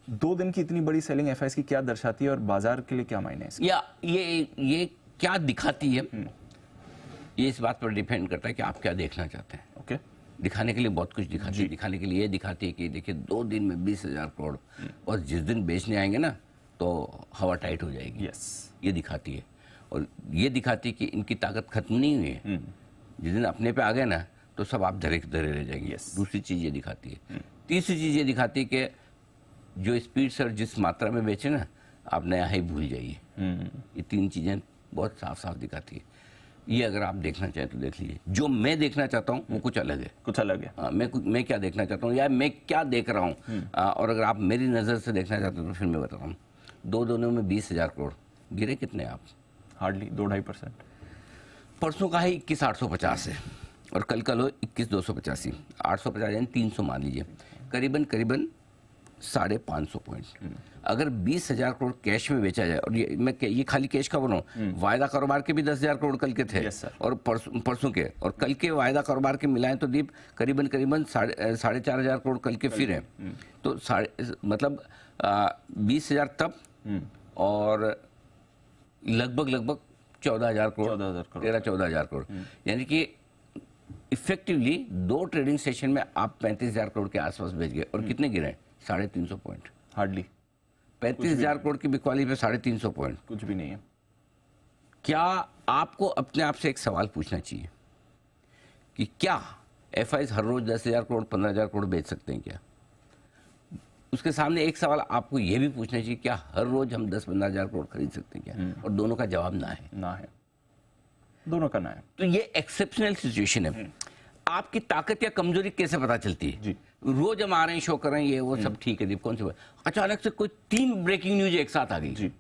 2 दिन की इतनी बड़ी सेलिंग एफआईएस की क्या दर्शाती है और बाजार के लिए क्या मायने है इसके? या ये क्या दिखाती है, ये इस बात पर डिपेंड करता है कि आप क्या देखना चाहते हैं। ओके, दिखाने के लिए बहुत कुछ दिखाती है। दिखाने के लिए ये दिखाती है कि देखिए 2 दिन में 20,000 करोड़, और जिस दिन बेचने आएंगे ना तो हवा टाइट हो जाएगी। यस, ये दिखाती है। और ये दिखाती है कि इनकी ताकत खत्म नहीं हुई है। जिस दिन अपने पे आ गए ना तो सब आप धरे धरे रह जाएंगे। Yes. दूसरी चीज़ ये दिखाती है। तीसरी चीज़ ये दिखाती है कि जो स्पीड से और जिस मात्रा में बेचे ना, आप नया हाई भूल जाइए। ये 3 चीज़ें बहुत साफ साफ दिखाती है। ये अगर आप देखना चाहें तो देख लीजिए। जो मैं देखना चाहता हूँ वो कुछ अलग है। कुछ अलग है। मैं क्या देखना चाहता हूँ या मैं क्या देख रहा हूँ, और अगर आप मेरी नज़र से देखना चाहते हो तो फिर मैं बता रहा हूँ। 2 दिनों में 20,000 करोड़ गिरे कितने आप? हार्डली 2-2.5%। परसों का है 21,850 है और कल का लो 21,285, 850 यानी 300 मान लीजिए, करीबन 550 पॉइंट। अगर 20,000 करोड़ कैश में बेचा जाए, और ये खाली कैश का बोल रहा हूँ, वायदा कारोबार के भी 10,000 करोड़ कल के थे। Yes, sir. और परसों के और कल के वायदा कारोबार के मिलाएं तो दीप करीबन 4,500 करोड़ कल के फिर हैं। तो मतलब 20,000 तब और लगभग 14,000 करोड़, 13-14,000 करोड़, यानी कि इफेक्टिवली 2 ट्रेडिंग सेशन में आप 35,000 करोड़ के आसपास बेच गए। और कितने गिरे? 350 पॉइंट। हार्डली 35,000 करोड़ की बिकवाली पे 350 पॉइंट, कुछ भी नहीं है। क्या आपको अपने आप से एक सवाल पूछना चाहिए कि क्या एफआईज हर रोज 10,000 करोड़ 15,000 करोड़ बेच सकते हैं क्या? उसके सामने एक सवाल आपको यह भी पूछना चाहिए, क्या हर रोज हम 10-15,000 करोड़ खरीद सकते हैं क्या? और दोनों का जवाब ना है। ना है, दोनों का ना है। तो ये एक्सेप्शनल सिचुएशन है। आपकी ताकत या कमजोरी कैसे पता चलती है? जी। रोज हम आ रहे हैं, शो कर रहे हैं, ये वो सब ठीक है दीप, कौन सी बात, अचानक से कोई 3 ब्रेकिंग न्यूज एक साथ आ गई जी।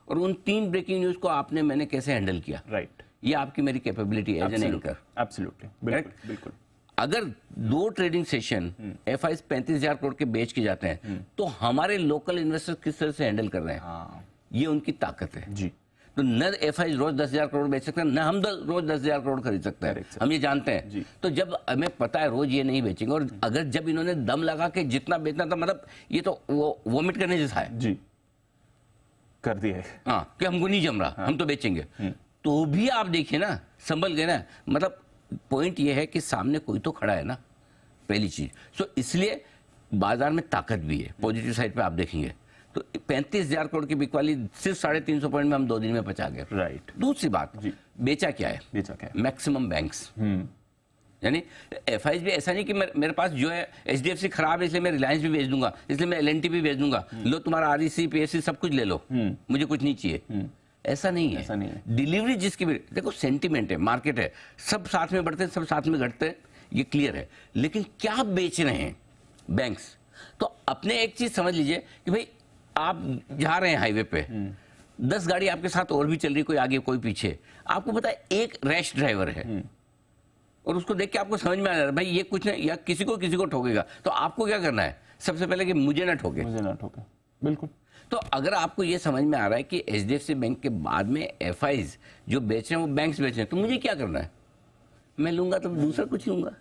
और उन 3 ब्रेकिंग न्यूज को मैंने कैसे हैंडल किया? राइट, ये आपकी मेरी capability as an anchor. Absolutely, बिल्कुल बिल्कुल। अगर 2 ट्रेडिंग सेशन एफआईज 35,000 करोड़ के बेच के जाते हैं तो हमारे लोकल इन्वेस्टर्स किस तरह से हैंडल कर रहे हैं? हाँ ये उनकी ताकत है जी। तो न एफआईज रोज 10,000 करोड़ बेच सकते हैं, न हम रोज 10,000 करोड़ खरीद सकते हैं। हम ये जानते हैं। तो जब हमें पता है रोज ये नहीं बेचेंगे, और अगर जब इन्होंने दम लगा के जितना बेचना था, मतलब ये तो वो वोमिट करने जैसा है जी, कर दिया है। हाँ, कि हमको नहीं जम रहा, हम तो बेचेंगे। तो भी आप देखिए ना, संभल गए ना। मतलब पॉइंट ये है कि सामने कोई तो खड़ा है ना, पहली चीज। सो इसलिए बाजार में ताकत भी है। पॉजिटिव साइड पे आप देखेंगे तो 35,000 करोड़ की बिकवाली सिर्फ 350 पॉइंट में हम 2 दिन में पचा गए। राइट। दूसरी बात, बेचा क्या है? बेचा क्या है? Maximum banks. यानी एफआईज भी ऐसा नहीं कि मेरे पास जो है एचडीएफसी खराब है इसलिए मैं रिलायंस भी बेच दूंगा, इसलिए मैं एलएनटी भी बेच दूंगा, लो तुम्हारा आरईसी पीएससी सब कुछ ले लो, मुझे कुछ नहीं चाहिए। ऐसा नहीं है। ऐसा नहीं है। डिलीवरी जिसकी भी, देखो सेंटिमेंट है, मार्केट है, सब साथ में बढ़ते हैं, सब साथ में घटते हैं, ये क्लियर है। लेकिन क्या बेच रहे हैं बैंक्स? तो अपने एक चीज समझ लीजिए कि भाई आप जा रहे हैं हाईवे पे, 10 गाड़ी आपके साथ और भी चल रही, कोई आगे कोई पीछे, आपको पता है एक रैश ड्राइवर है और उसको देख के आपको समझ में आ रहा है भाई ये कुछ नहीं, या किसी को ठोकेगा। तो आपको क्या करना है? सबसे पहले कि मुझे ना ठोके। बिल्कुल। तो अगर आपको ये समझ में आ रहा है कि एचडीएफसी बैंक के बाद में एफआईज जो बेच रहे हैं वो बैंक्स बेच रहे हैं, तो मुझे क्या करना है? मैं लूंगा तो दूसरा कुछ लूंगा,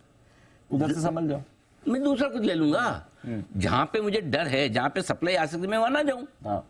उधर से समझ जाओ, मैं दूसरा कुछ ले लूंगा। जहां पे मुझे डर है, जहां पे सप्लाई आ सकती है, मैं वहां ना जाऊं।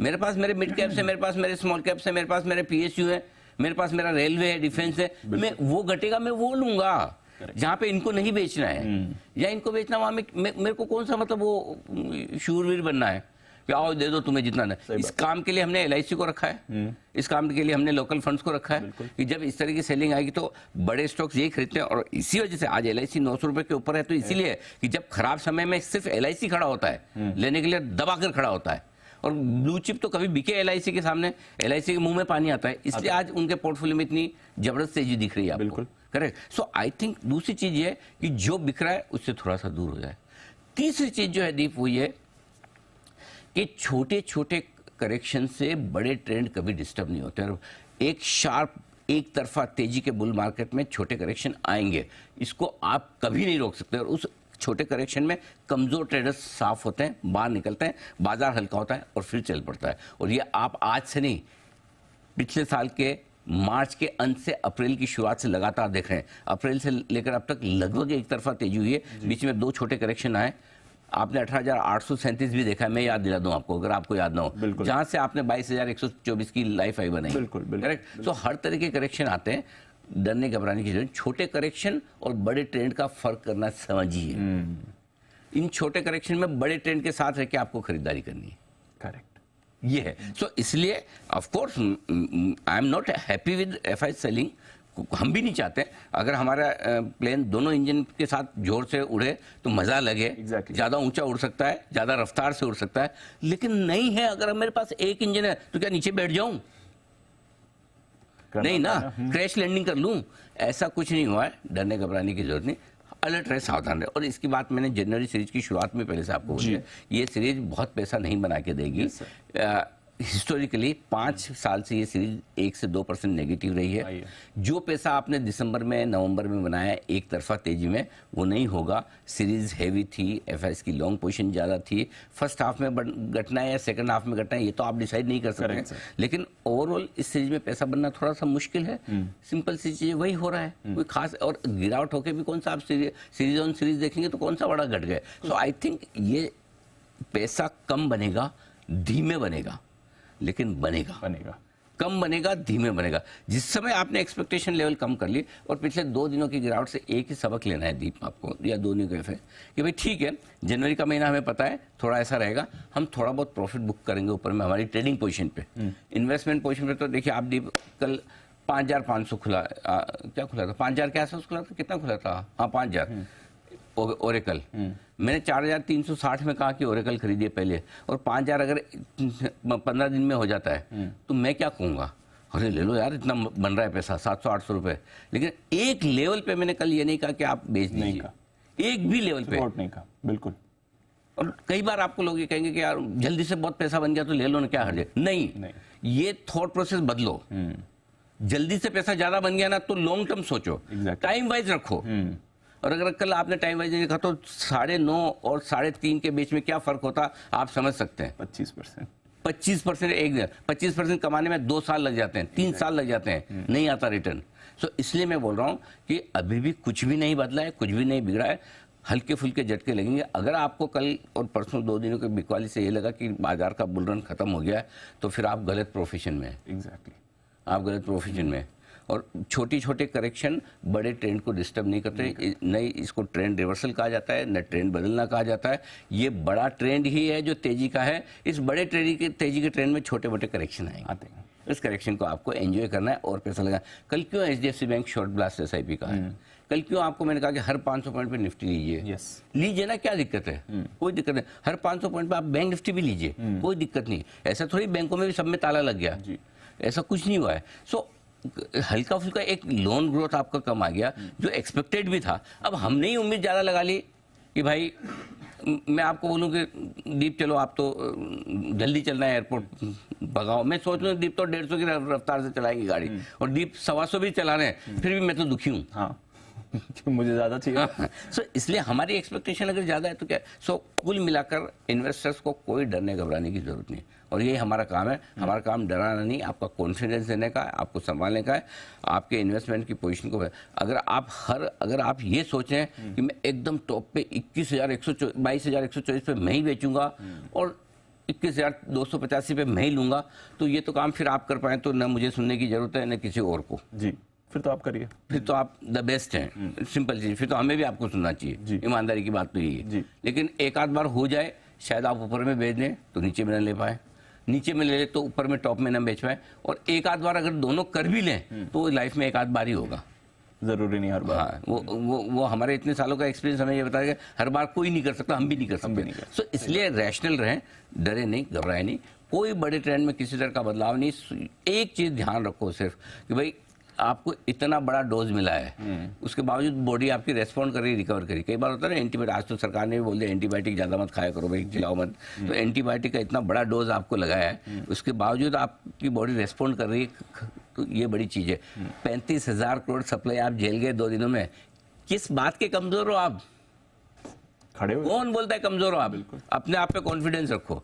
मेरे पास मेरे मिड कैप से, मेरे पास मेरे स्मॉल कैप से, मेरे पास मेरे पीएसयू है, मेरे पास मेरा रेलवे है, डिफेंस है, मैं वो घटेगा मैं वो लूंगा। जहां पे इनको नहीं बेचना है या इनको बेचना, वहां मेरे को कौन सा मतलब वो शूरवीर बनना है कि आओ दे दो तुम्हें जितना ना। इस काम के लिए हमने एलआईसी को रखा है, इस काम के लिए हमने लोकल फंड्स को रखा है कि जब इस तरह की सेलिंग आएगी तो बड़े स्टॉक्स यही खरीदते हैं। और इसी वजह से आज एलआईसी 900 रुपए के ऊपर है, तो इसीलिए कि जब खराब समय में सिर्फ एलआईसी खड़ा होता है, लेने के लिए दबाकर खड़ा होता है। और ब्लू चिप तो कभी बिके एलआईसी के सामने, एलआईसी के मुंह में पानी आता है, इसलिए आज उनके पोर्टफोलियो में इतनी जबरदस्त तेजी दिख रही है आपको। करेक्ट। सो आई थिंक दूसरी चीज ये है कि जो बिक रहा है उससे थोड़ा सा दूर हो जाए। तीसरी चीज जो है दीप, वो ये कि छोटे छोटे करेक्शन से बड़े ट्रेंड कभी डिस्टर्ब नहीं होते। और एक शार्प एक तरफा तेजी के बुल मार्केट में छोटे करेक्शन आएंगे, इसको आप कभी नहीं रोक सकते। और उस छोटे करेक्शन में कमजोर ट्रेडर्स साफ होते हैं, बाहर निकलते हैं, बाजार हल्का होता है और फिर चल पड़ता है। और ये आप आज से नहीं, पिछले साल के मार्च के अंत से अप्रैल की शुरुआत से लगातार देख रहे हैं। अप्रैल से लेकर अब तक लगभग एक तरफा तेजी हुई है, बीच में 2 छोटे करेक्शन आए, आपने 18,837 भी देखा है, मैं याद दिला दूं आपको अगर आपको याद ना हो, जहां से आपने 22,124 की लाइफ हाई बनाई। बिल्कुल करेक्ट। तो हर तरह के करेक्शन आते हैं, डरने घबराने की जरूरत। छोटे करेक्शन और बड़े ट्रेंड का फर्क करना समझिए। इन छोटे करेक्शन में बड़े ट्रेंड के साथ रह के आपको खरीदारी करनी है। करेक्ट, ये है। सो इसलिए of course I am not happy with FI selling. हम भी नहीं चाहते अगर हमारा प्लेन दोनों इंजन के साथ जोर से उड़े तो मजा लगे। ज्यादा ऊंचा उड़ सकता है, ज्यादा रफ्तार से उड़ सकता है, लेकिन नहीं है। अगर मेरे पास एक इंजन है तो क्या नीचे बैठ जाऊं? नहीं ना, क्रैश लैंडिंग कर लूं? ऐसा कुछ नहीं हुआ है। डरने घबराने की जरूरत नहीं, अलर्ट रहे, सावधान रहे। और इसकी बात मैंने जनवरी सीरीज की शुरुआत में पहले से आपको बोली है, ये सीरीज बहुत पैसा नहीं बना के देगी। हिस्टोरिकली 5 साल से ये सीरीज 1 से 2% नेगेटिव रही है। जो पैसा आपने दिसंबर में नवंबर में बनाया एक तरफा तेजी में, वो नहीं होगा। सीरीज हैवी थी, एफआईएस की लॉन्ग पोजीशन ज़्यादा थी। फर्स्ट हाफ में घटना है या सेकंड हाफ में घटना है ये तो आप डिसाइड नहीं कर सकते, लेकिन ओवरऑल इस सीरीज में पैसा बनना थोड़ा सा मुश्किल है। सिंपल सी चीज़ वही हो रहा है, कोई खास। और गिरावट होकर भी कौन सा आप सीरीज ऑन सीरीज देखेंगे तो कौन सा बड़ा घट गया। सो आई थिंक ये पैसा कम बनेगा, धीमे बनेगा, लेकिन बनेगा। कम बनेगा, धीमे बनेगा। जिस समय आपने एक्सपेक्टेशन लेवल कम कर ली, और पिछले 2 दिनों की गिरावट से एक ही सबक लेना है दीप आपको, या 2 दिन का कि भाई ठीक है, जनवरी का महीना हमें पता है थोड़ा ऐसा रहेगा, हम थोड़ा बहुत प्रॉफिट बुक करेंगे ऊपर में हमारी ट्रेडिंग पोजीशन पे। इन्वेस्टमेंट पोजीशन पे तो देखिए आप दीप कल 5,500 खुला, क्या खुला था, 5,000 के आसपास खुला था, कितना खुला था? हाँ 5,000 ओरेकल। मैंने 4,360 में कहा कि ओरेकल खरीदिए पहले, और 5,000 अगर 15 दिन में हो जाता है तो मैं क्या कहूँगा, अरे ले लो यार, इतना बन रहा है पैसा, 700-800 रुपए। लेकिन एक लेवल पे मैंने कल ये नहीं कहा कि आप बेच दीजिए, एक भी लेवल पे नहीं कहा, बिल्कुल। और कई बार आपको लोग ये कहेंगे कि यार जल्दी से बहुत पैसा बन गया तो ले लो ना, क्या हर्ज है। नहीं, ये थॉट प्रोसेस बदलो। जल्दी से पैसा ज्यादा बन गया ना तो लॉन्ग टर्म सोचो, टाइम वाइज रखो। और अगर कल आपने टाइम वाइज देखा तो 9.5 और 3.5 के बीच में क्या फर्क होता आप समझ सकते हैं। 25% एक दिन, 25% कमाने में 2 साल लग जाते हैं, 3 साल लग जाते हैं, नहीं आता रिटर्न। सो इसलिए मैं बोल रहा हूं कि अभी भी कुछ भी नहीं बदला है, कुछ भी नहीं बिगड़ा है। हल्के फुल्के झटके लगेंगे। अगर आपको कल और परसों 2 दिनों के बिकवाली से ये लगा कि बाजार का बुल रन खत्म हो गया है, तो फिर आप गलत प्रोफेशन में हैं। आप गलत प्रोफेशन में। और छोटी छोटे करेक्शन बड़े ट्रेंड को डिस्टर्ब नहीं करते। नहीं, इसको ट्रेंड रिवर्सल कहा जाता है, न ट्रेंड बदलना कहा जाता है। ये बड़ा ट्रेंड ही है जो तेजी का है। इस बड़े तेजी के ट्रेंड में छोटे मोटे करेक्शन आएंगे। इस करेक्शन को आपको एंजॉय करना है और पैसा लगा। कल क्यों HDFC bank short blast SIP का है? कल क्यों आपको मैंने कहा कि हर 500 पॉइंट पे निफ्टी लीजिए? लीजिए ना, क्या दिक्कत है? कोई दिक्कत नहीं। हर 500 पॉइंट पे आप बैंक निफ्टी भी लीजिए, कोई दिक्कत नहीं। ऐसा थोड़ी बैंकों में भी सब में ताला लग गया, ऐसा कुछ नहीं हुआ है। सो हल्का फुल्का एक लोन ग्रोथ आपका कम आ गया जो एक्सपेक्टेड भी था। अब हमने ही उम्मीद ज्यादा लगा ली कि भाई मैं आपको बोलूं कि दीप चलो आप तो जल्दी चलना है एयरपोर्ट भगाओ। मैं सोच रहा हूँ दीप तो 150 की रफ्तार से चलाएगी गाड़ी और दीप 125 भी चला रहे हैं, फिर भी मैं तो दुखी हूँ। हाँ मुझे ज्यादा चाहिए। सो इसलिए हमारी एक्सपेक्टेशन अगर ज्यादा है तो क्या। सो कुल मिलाकर इन्वेस्टर्स को कोई डरने घबराने की जरूरत नहीं, और यही हमारा काम है। हमारा काम डराना नहीं, आपका कॉन्फिडेंस देने का है, आपको संभालने का है, आपके इन्वेस्टमेंट की पोजीशन को। अगर आप ये सोचें कि मैं एकदम टॉप पे 22,124 पे मैं ही बेचूंगा और 21,285 पे मैं ही लूंगा, तो ये तो काम फिर आप कर पाए तो न मुझे सुनने की जरूरत है न किसी और को। जी, फिर तो आप करिए, फिर तो आप द बेस्ट हैं। सिंपल चीज, फिर तो हमें भी आपको सुनना चाहिए। ईमानदारी की बात तो यही है। लेकिन एक आध बार हो जाए, शायद आप ऊपर में बेच दें तो नीचे में न ले पाए, नीचे में ले ले तो ऊपर में टॉप में न बेच पाए, और एक आध बार अगर दोनों कर भी लें तो लाइफ में एक आध बार ही होगा, जरूरी नहीं हर बार। हाँ, वो हमारे इतने सालों का एक्सपीरियंस हमें ये बताया कि हर बार कोई नहीं कर सकता, हम भी नहीं कर सकते। सो इसलिए रैशनल रहें, डरे नहीं, घबराए नहीं। कोई बड़े ट्रेंड में किसी तरह का बदलाव नहीं। एक चीज ध्यान रखो सिर्फ कि भाई आपको इतना बड़ा डोज मिला है, उसके बावजूद बॉडी आपकी रेस्पॉन्ड कर रही, रिकवर करी। कई बार होता है ना एंटीबायोटिक, आज तो सरकार ने भी बोल दिया एंटीबायोटिक ज्यादा मत खाया करो भाई, खिलाओ मत। तो एंटीबायोटिक का इतना बड़ा डोज आपको लगाया है, उसके बावजूद आपकी बॉडी रेस्पॉन्ड कर रही है, तो ये बड़ी चीज है। 35,000 करोड़ सप्लाई आप झेल गए 2 दिनों में। किस बात के कमजोर हो आप? खड़े हो? कौन बोलता है कमजोर हो आप? अपने आप पे कॉन्फिडेंस रखो।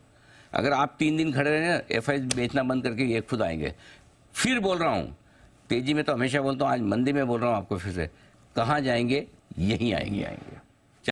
अगर आप 3 दिन खड़े रहे ना, एफआई बेचना बंद करके ये खुद आएंगे। फिर बोल रहा हूं, तेजी में तो हमेशा बोलता हूँ, आज मंदी में बोल रहा हूँ आपको फिर से, कहाँ जाएंगे? यहीं आएंगे।